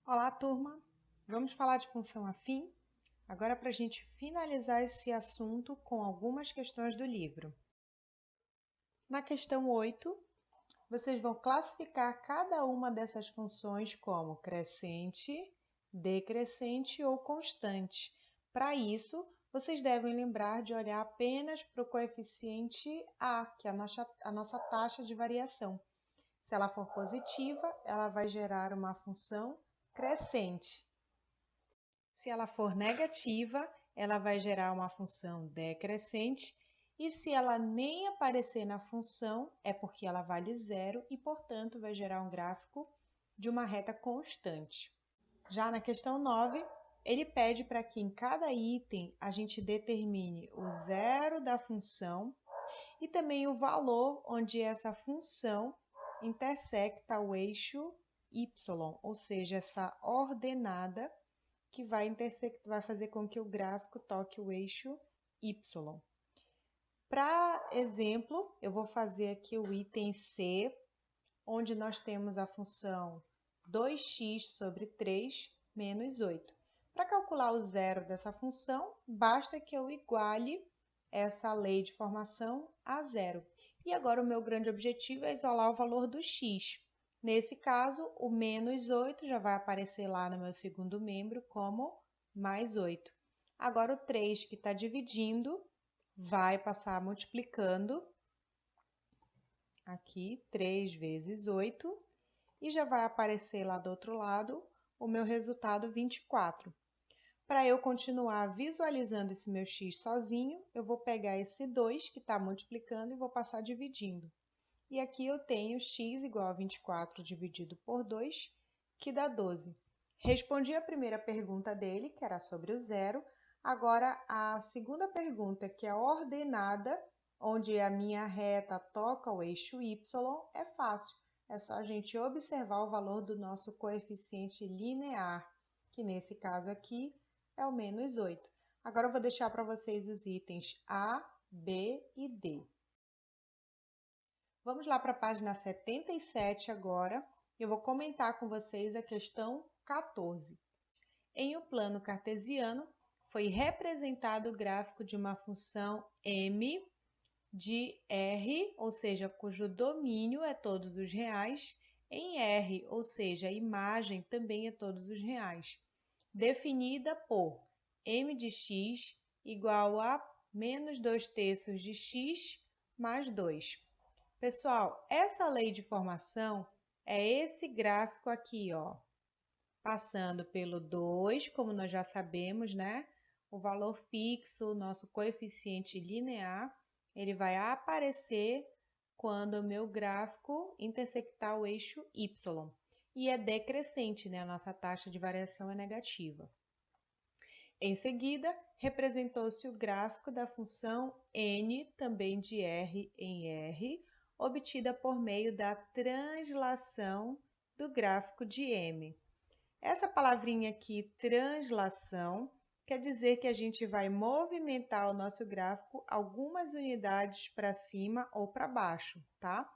Olá, turma! Vamos falar de função afim? Agora, para a gente finalizar esse assunto com algumas questões do livro. Na questão 8, vocês vão classificar cada uma dessas funções como crescente, decrescente ou constante. Para isso, vocês devem lembrar de olhar apenas para o coeficiente a, que é a nossa taxa de variação. Se ela for positiva, ela vai gerar uma função crescente. Se ela for negativa, ela vai gerar uma função decrescente, e se ela nem aparecer na função, é porque ela vale zero e, portanto, vai gerar um gráfico de uma reta constante. Já na questão 9, ele pede para que em cada item a gente determine o zero da função e também o valor onde essa função intersecta o eixo y, ou seja, essa ordenada que vai fazer com que o gráfico toque o eixo y. Para exemplo, eu vou fazer aqui o item C, onde nós temos a função 2x sobre 3 menos 8. Para calcular o zero dessa função, basta que eu iguale essa lei de formação a zero. E agora o meu grande objetivo é isolar o valor do x. Nesse caso, o menos 8 já vai aparecer lá no meu segundo membro como mais 8. Agora o 3 que está dividindo vai passar multiplicando aqui 3 vezes 8 e já vai aparecer lá do outro lado o meu resultado 24. Para eu continuar visualizando esse meu x sozinho, eu vou pegar esse 2 que está multiplicando e vou passar dividindo. E aqui eu tenho x igual a 24 dividido por 2, que dá 12. Respondi a primeira pergunta dele, que era sobre o zero. Agora, a segunda pergunta, que é a ordenada, onde a minha reta toca o eixo y, é fácil. É só a gente observar o valor do nosso coeficiente linear, que nesse caso aqui é o menos 8. Agora eu vou deixar para vocês os itens A, B e D. Vamos lá para a página 77 agora. Eu vou comentar com vocês a questão 14. Em um plano cartesiano, foi representado o gráfico de uma função m de R, ou seja, cujo domínio é todos os reais, em R, ou seja, a imagem também é todos os reais, definida por m de x igual a menos 2/3 de x mais 2. Pessoal, essa lei de formação é esse gráfico aqui, ó, passando pelo 2, como nós já sabemos, né? O valor fixo, o nosso coeficiente linear, ele vai aparecer quando o meu gráfico intersectar o eixo y. E é decrescente, né? A nossa taxa de variação é negativa. Em seguida, representou-se o gráfico da função n, também de R em R, obtida por meio da translação do gráfico de M. Essa palavrinha aqui, translação, quer dizer que a gente vai movimentar o nosso gráfico algumas unidades para cima ou para baixo, tá?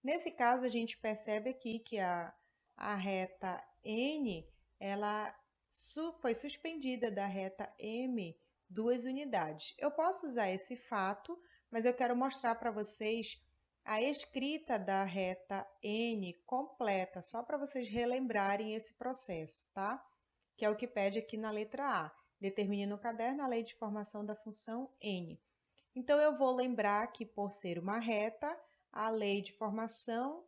Nesse caso, a gente percebe aqui que a reta N, ela foi suspendida da reta M 2 unidades. Eu posso usar esse fato, mas eu quero mostrar para vocês a escrita da reta N completa, só para vocês relembrarem esse processo, tá? Que é o que pede aqui na letra A. Determine no caderno a lei de formação da função N. Então, eu vou lembrar que, por ser uma reta, a lei de formação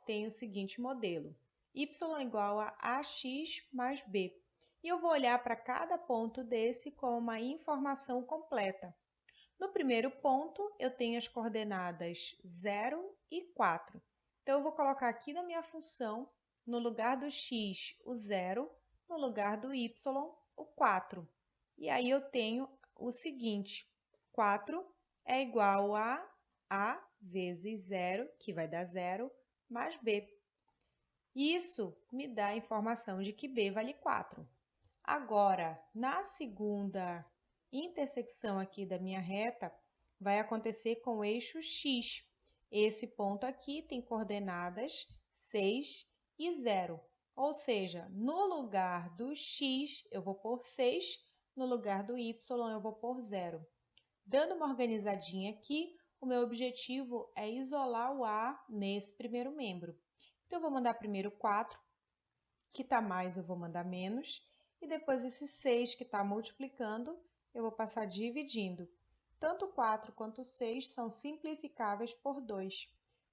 tem o seguinte modelo: y igual a ax mais b. E eu vou olhar para cada ponto desse como uma informação completa. No primeiro ponto, eu tenho as coordenadas 0 e 4. Então, eu vou colocar aqui na minha função, no lugar do x, o 0, no lugar do y, o 4. E aí, eu tenho o seguinte: 4 é igual a vezes 0, que vai dar 0, mais b. Isso me dá a informação de que b vale 4. Agora, na segunda intersecção aqui da minha reta, vai acontecer com o eixo x. Esse ponto aqui tem coordenadas 6 e 0. Ou seja, no lugar do x eu vou pôr 6, no lugar do y eu vou pôr 0. Dando uma organizadinha aqui, o meu objetivo é isolar o A nesse primeiro membro. Então, eu vou mandar primeiro 4, que está mais eu vou mandar menos, e depois esse 6 que está multiplicando, eu vou passar dividindo. Tanto 4 quanto 6 são simplificáveis por 2.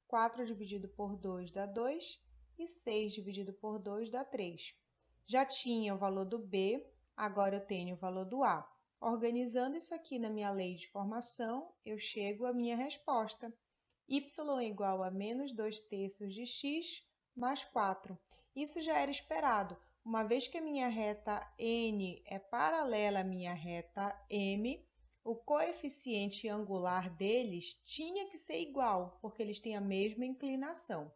4 dividido por 2 dá 2 e 6 dividido por 2 dá 3. Já tinha o valor do B, agora eu tenho o valor do A. Organizando isso aqui na minha lei de formação, eu chego à minha resposta. Y é igual a menos 2/3 de x mais 4. Isso já era esperado, uma vez que a minha reta N é paralela à minha reta M, o coeficiente angular deles tinha que ser igual, porque eles têm a mesma inclinação.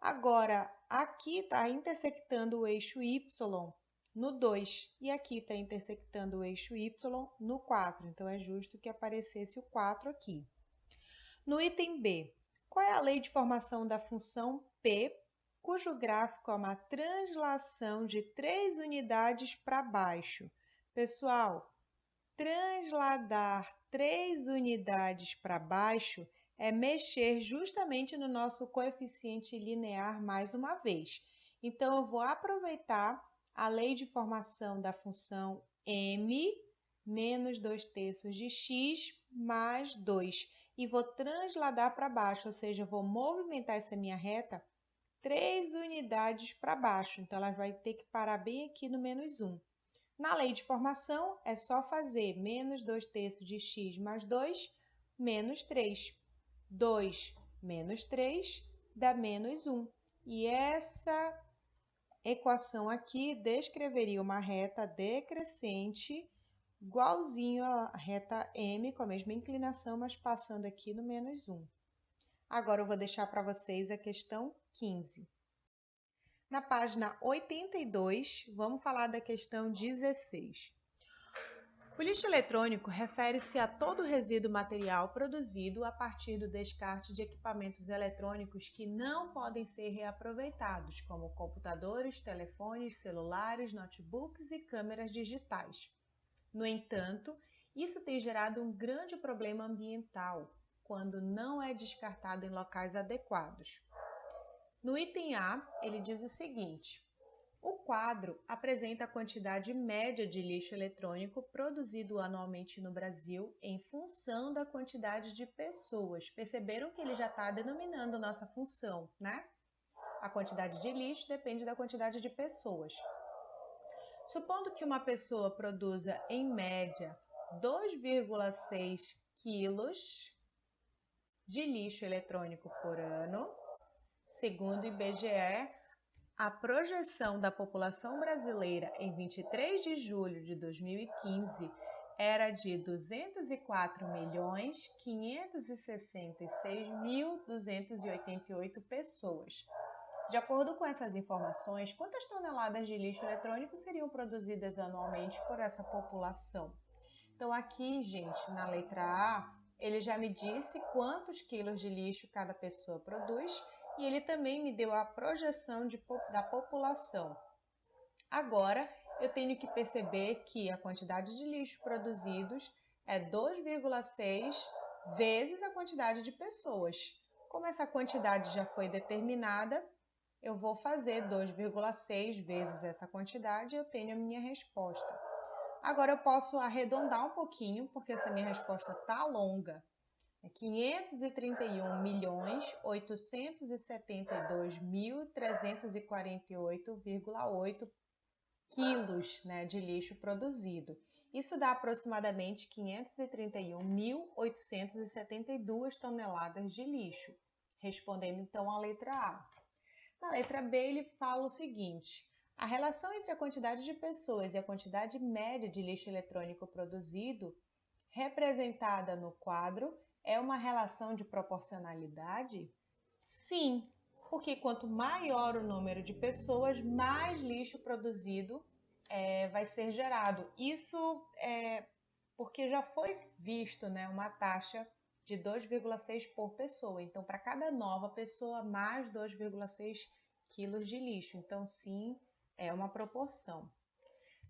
Agora, aqui está intersectando o eixo Y no 2 e aqui está intersectando o eixo Y no 4, então é justo que aparecesse o 4 aqui. No item B, qual é a lei de formação da função P, cujo gráfico é uma translação de 3 unidades para baixo? Pessoal, transladar 3 unidades para baixo é mexer justamente no nosso coeficiente linear mais uma vez. Então, eu vou aproveitar a lei de formação da função m menos 2/3 de x mais 2 e vou transladar para baixo, ou seja, eu vou movimentar essa minha reta 3 unidades para baixo. Então, ela vai ter que parar bem aqui no menos 1. Na lei de formação, é só fazer menos 2/3 de x mais 2, menos 3. 2 menos 3 dá menos 1. E essa equação aqui descreveria uma reta decrescente igualzinho à reta M, com a mesma inclinação, mas passando aqui no menos 1. Agora eu vou deixar para vocês a questão 15. Na página 82, vamos falar da questão 16. O lixo eletrônico refere-se a todo resíduo material produzido a partir do descarte de equipamentos eletrônicos que não podem ser reaproveitados, como computadores, telefones, celulares, notebooks e câmeras digitais. No entanto, isso tem gerado um grande problema ambiental quando não é descartado em locais adequados. No item A, ele diz o seguinte: o quadro apresenta a quantidade média de lixo eletrônico produzido anualmente no Brasil em função da quantidade de pessoas. Perceberam que ele já está denominando nossa função, né? A quantidade de lixo depende da quantidade de pessoas. Supondo que uma pessoa produza, em média, 2,6 quilos de lixo eletrônico por ano, segundo o IBGE, a projeção da população brasileira em 23 de julho de 2015 era de 204.566.288 pessoas. De acordo com essas informações, quantas toneladas de lixo eletrônico seriam produzidas anualmente por essa população? Então, aqui, gente, na letra A, ele já me disse quantos quilos de lixo cada pessoa produz e ele também me deu a projeção da população. Agora, eu tenho que perceber que a quantidade de lixo produzidos é 2,6 vezes a quantidade de pessoas. Como essa quantidade já foi determinada, eu vou fazer 2,6 vezes essa quantidade e eu tenho a minha resposta. Agora eu posso arredondar um pouquinho, porque essa minha resposta está longa. É 531.872.348,8 quilos, né, de lixo produzido. Isso dá aproximadamente 531.872 toneladas de lixo. Respondendo então a letra A. Na letra B, ele fala o seguinte: a relação entre a quantidade de pessoas e a quantidade média de lixo eletrônico produzido, representada no quadro, é uma relação de proporcionalidade? Sim, porque quanto maior o número de pessoas, mais lixo produzido vai ser gerado. Isso é porque já foi visto, né, uma taxa de 2,6 por pessoa. Então, para cada nova pessoa, mais 2,6 quilos de lixo. Então, sim, é uma proporção.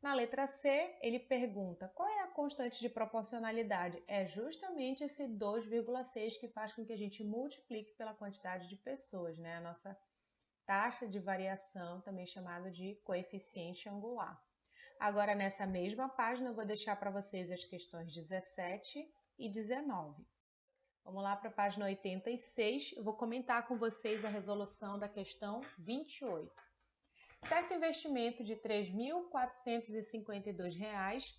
Na letra C, ele pergunta qual é a constante de proporcionalidade? É justamente esse 2,6 que faz com que a gente multiplique pela quantidade de pessoas, né? A nossa taxa de variação, também chamada de coeficiente angular. Agora, nessa mesma página, eu vou deixar para vocês as questões 17 e 19. Vamos lá para a página 86, eu vou comentar com vocês a resolução da questão 28. Certo investimento de R$ 3.452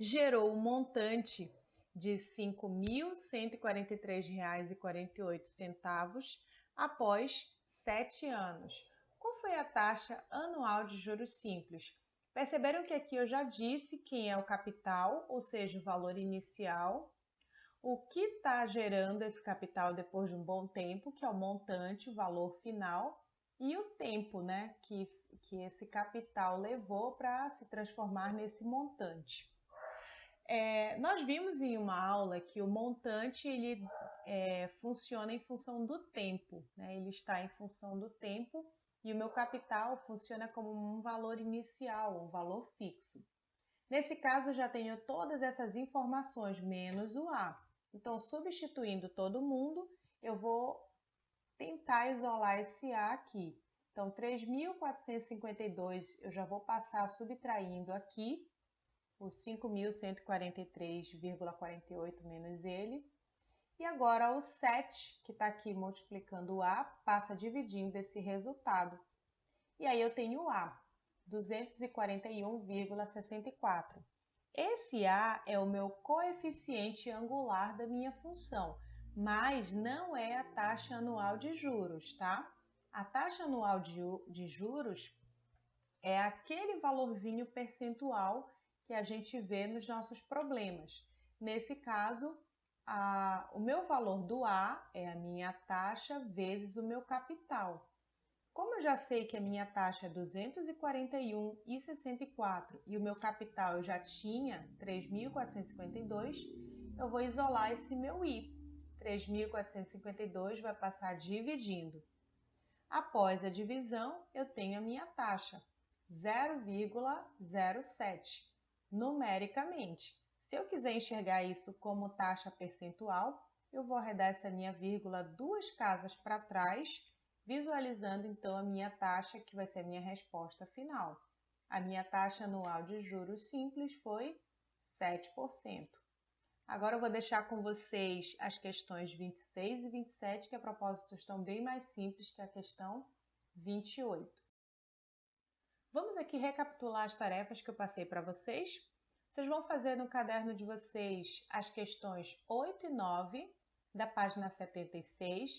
gerou um montante de R$ 5.143,48 após 7 anos. Qual foi a taxa anual de juros simples? Perceberam que aqui eu já disse quem é o capital, ou seja, o valor inicial, o que está gerando esse capital depois de um bom tempo, que é o montante, o valor final, e o tempo, né, que esse capital levou para se transformar nesse montante. Nós vimos em uma aula que o montante ele funciona em função do tempo, né? Ele está em função do tempo e o meu capital funciona como um valor inicial, um valor fixo. Nesse caso, eu já tenho todas essas informações, menos o A. Então, substituindo todo mundo, eu vou tentar isolar esse A aqui. Então, 3.452 eu já vou passar subtraindo aqui, os 5.143,48 menos ele. E agora o 7, que está aqui multiplicando o A, passa dividindo esse resultado. E aí eu tenho o A, 241,64. Esse A é o meu coeficiente angular da minha função, mas não é a taxa anual de juros, tá? A taxa anual de juros é aquele valorzinho percentual que a gente vê nos nossos problemas. Nesse caso, o meu valor do A é a minha taxa vezes o meu capital. Como eu já sei que a minha taxa é 241,64 e o meu capital eu já tinha 3.452, eu vou isolar esse meu I. 3.452 vai passar dividindo. Após a divisão, eu tenho a minha taxa, 0,07, numericamente. Se eu quiser enxergar isso como taxa percentual, eu vou arredar essa minha vírgula 2 casas para trás, visualizando então a minha taxa, que vai ser a minha resposta final. A minha taxa anual de juros simples foi 7%. Agora eu vou deixar com vocês as questões 26 e 27, que a propósito estão bem mais simples que a questão 28. Vamos aqui recapitular as tarefas que eu passei para vocês. Vocês vão fazer no caderno de vocês as questões 8 e 9 da página 76,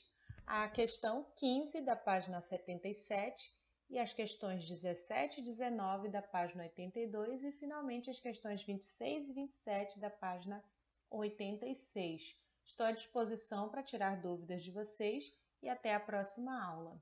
a questão 15 da página 77 e as questões 17 e 19 da página 82 e finalmente as questões 26 e 27 da página 86. Estou à disposição para tirar dúvidas de vocês e até a próxima aula.